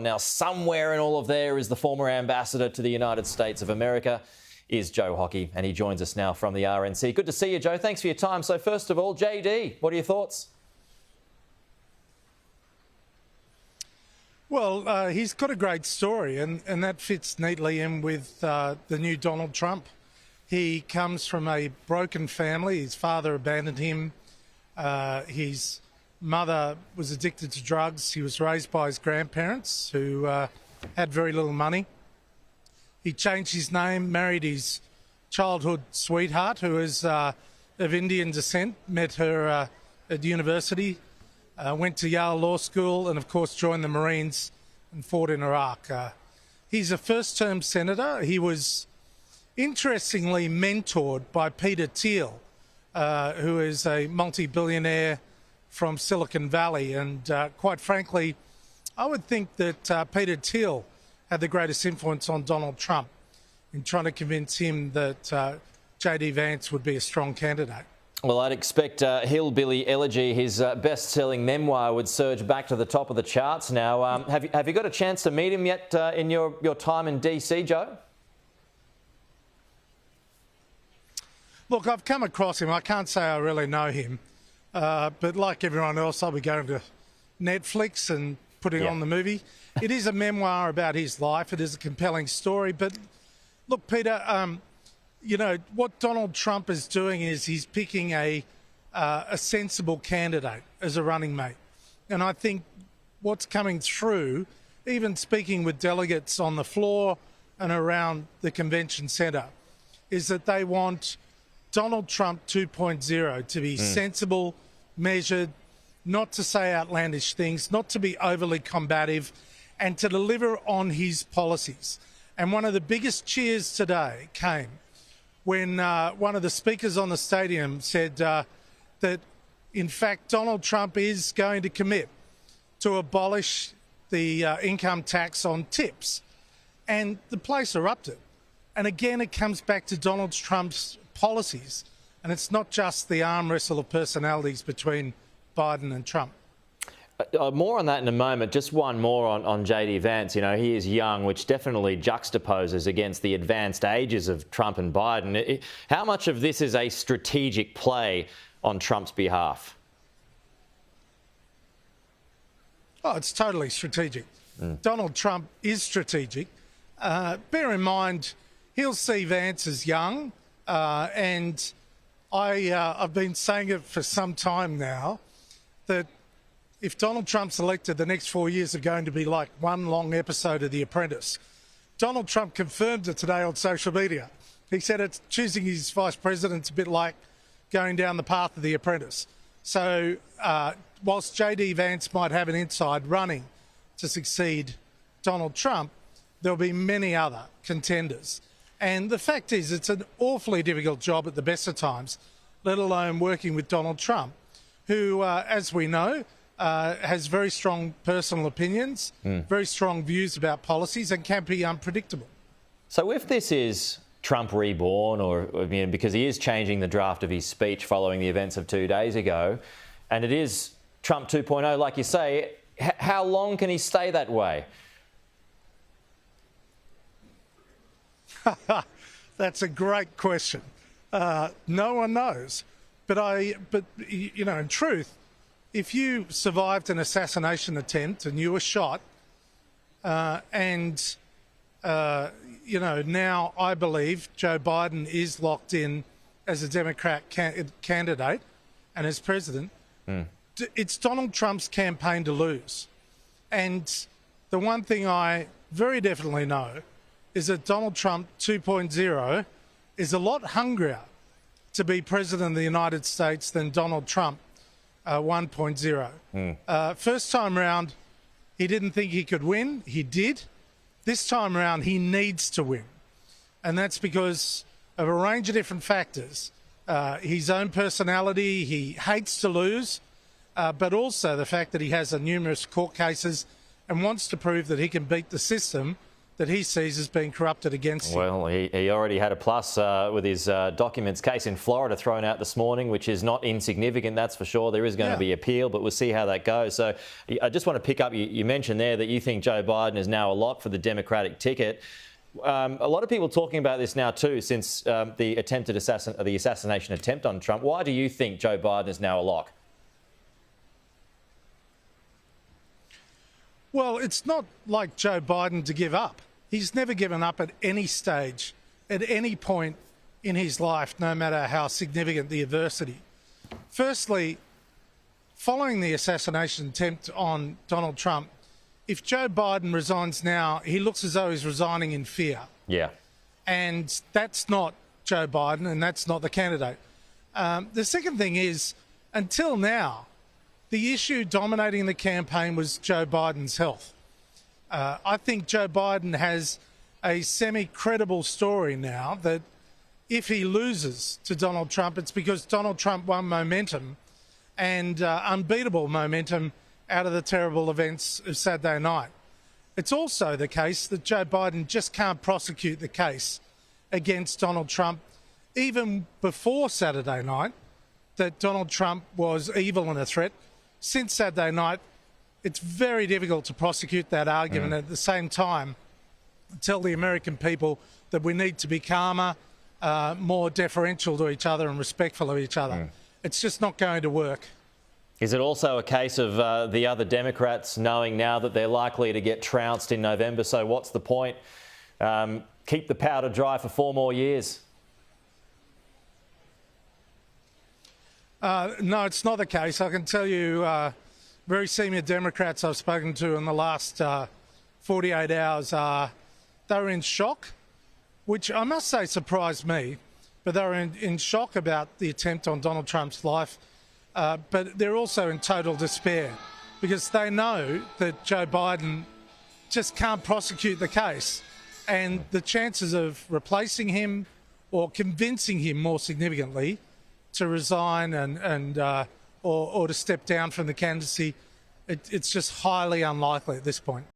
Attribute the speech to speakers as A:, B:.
A: Now, somewhere in all of there is the former ambassador to the United States of America, is Joe Hocky, and he joins us now from the RNC. Good to see you, Joe. Thanks for your time. So first of all, JD, what are your thoughts?
B: Well, he's got a great story, and that fits neatly in with the new Donald Trump. He comes from a broken family. His father abandoned him. His mother was addicted to drugs. He was raised by his grandparents who had very little money. He changed his name, married his childhood sweetheart, who is of Indian descent, met her at university, went to Yale Law School, and of course joined the Marines and fought in Iraq. He's a first-term senator. He was interestingly mentored by Peter Thiel, who is a multi-billionaire from Silicon Valley. And quite frankly, I would think that Peter Thiel had the greatest influence on Donald Trump in trying to convince him that JD Vance would be a strong candidate.
A: Well, I'd expect Hillbilly Elegy, his best-selling memoir, would surge back to the top of the charts now. Have you got a chance to meet him yet in your time in DC, Joe?
B: Look, I've come across him. I can't say I really know him. But like everyone else, I'll be going to Netflix and putting on the movie. It is a memoir about his life. It is a compelling story. But look, Peter, you know, what Donald Trump is doing is he's picking a sensible candidate as a running mate. And I think what's coming through, even speaking with delegates on the floor and around the convention centre, is that they want Donald Trump 2.0 to be sensible, measured, not to say outlandish things, not to be overly combative, and to deliver on his policies. And one of the biggest cheers today came when one of the speakers on the stadium said that, in fact, Donald Trump is going to commit to abolish the income tax on tips. And the place erupted. And again, it comes back to Donald Trump's policies. And it's not just the arm wrestle of personalities between Biden and Trump.
A: More on that in a moment. Just one more on JD Vance. You know, he is young, which definitely juxtaposes against the advanced ages of Trump and Biden. How much of this is a strategic play on Trump's behalf?
B: Oh, it's totally strategic. Donald Trump is strategic. Bear in mind, he'll see Vance as young, and I've been saying it for some time now, that if Donald Trump's elected, the next 4 years are going to be like one long episode of The Apprentice. Donald Trump confirmed it today on social media. He said it's choosing his vice president's a bit like going down the path of The Apprentice. So whilst JD Vance might have an inside running to succeed Donald Trump, there'll be many other contenders. And the fact is, it's an awfully difficult job at the best of times, let alone working with Donald Trump, who, as we know, has very strong personal opinions, very strong views about policies, and can be unpredictable.
A: So if this is Trump reborn, or because he is changing the draft of his speech following the events of 2 days ago, and it is Trump 2.0, like you say, how long can he stay that way?
B: That's a great question. No one knows. But you know, in truth, if you survived an assassination attempt and you were shot, and you know, now I believe Joe Biden is locked in as a Democrat candidate and as president, it's Donald Trump's campaign to lose. And the one thing I very definitely know is that Donald Trump 2.0 is a lot hungrier to be president of the United States than Donald Trump 1.0. First time round, he didn't think he could win. He did. This time around, he needs to win. And that's because of a range of different factors. His own personality, he hates to lose, but also the fact that he has numerous court cases and wants to prove that he can beat the system that he sees as being corrupted against him.
A: Well, he already had a plus with his documents case in Florida thrown out this morning, which is not insignificant, that's for sure. There is going to be appeal, but we'll see how that goes. So I just want to pick up, you mentioned there that you think Joe Biden is now a lock for the Democratic ticket. A lot of people talking about this now too, since the assassination attempt on Trump. Why do you think Joe Biden is now a lock?
B: Well, it's not like Joe Biden to give up. He's never given up at any stage, at any point in his life, no matter how significant the adversity. Firstly, following the assassination attempt on Donald Trump, if Joe Biden resigns now, he looks as though he's resigning in fear.
A: Yeah.
B: And that's not Joe Biden, and that's not the candidate. The second thing is, until now, the issue dominating the campaign was Joe Biden's health. I think Joe Biden has a semi-credible story now that if he loses to Donald Trump, it's because Donald Trump won momentum and unbeatable momentum out of the terrible events of Saturday night. It's also the case that Joe Biden just can't prosecute the case against Donald Trump, even before Saturday night, that Donald Trump was evil and a threat. Since Saturday night, it's very difficult to prosecute that argument. At the same time, tell the American people that we need to be calmer, more deferential to each other and respectful of each other. It's just not going to work.
A: Is it also a case of the other Democrats knowing now that they're likely to get trounced in November? So what's the point? Keep the powder dry for 4 more years.
B: No, it's not the case. I can tell you very senior Democrats I've spoken to in the last 48 hours, they were in shock, which I must say surprised me, but they were in shock about the attempt on Donald Trump's life, but they're also in total despair because they know that Joe Biden just can't prosecute the case, and the chances of replacing him or convincing him more significantly to resign or to step down from the candidacy, it's just highly unlikely at this point.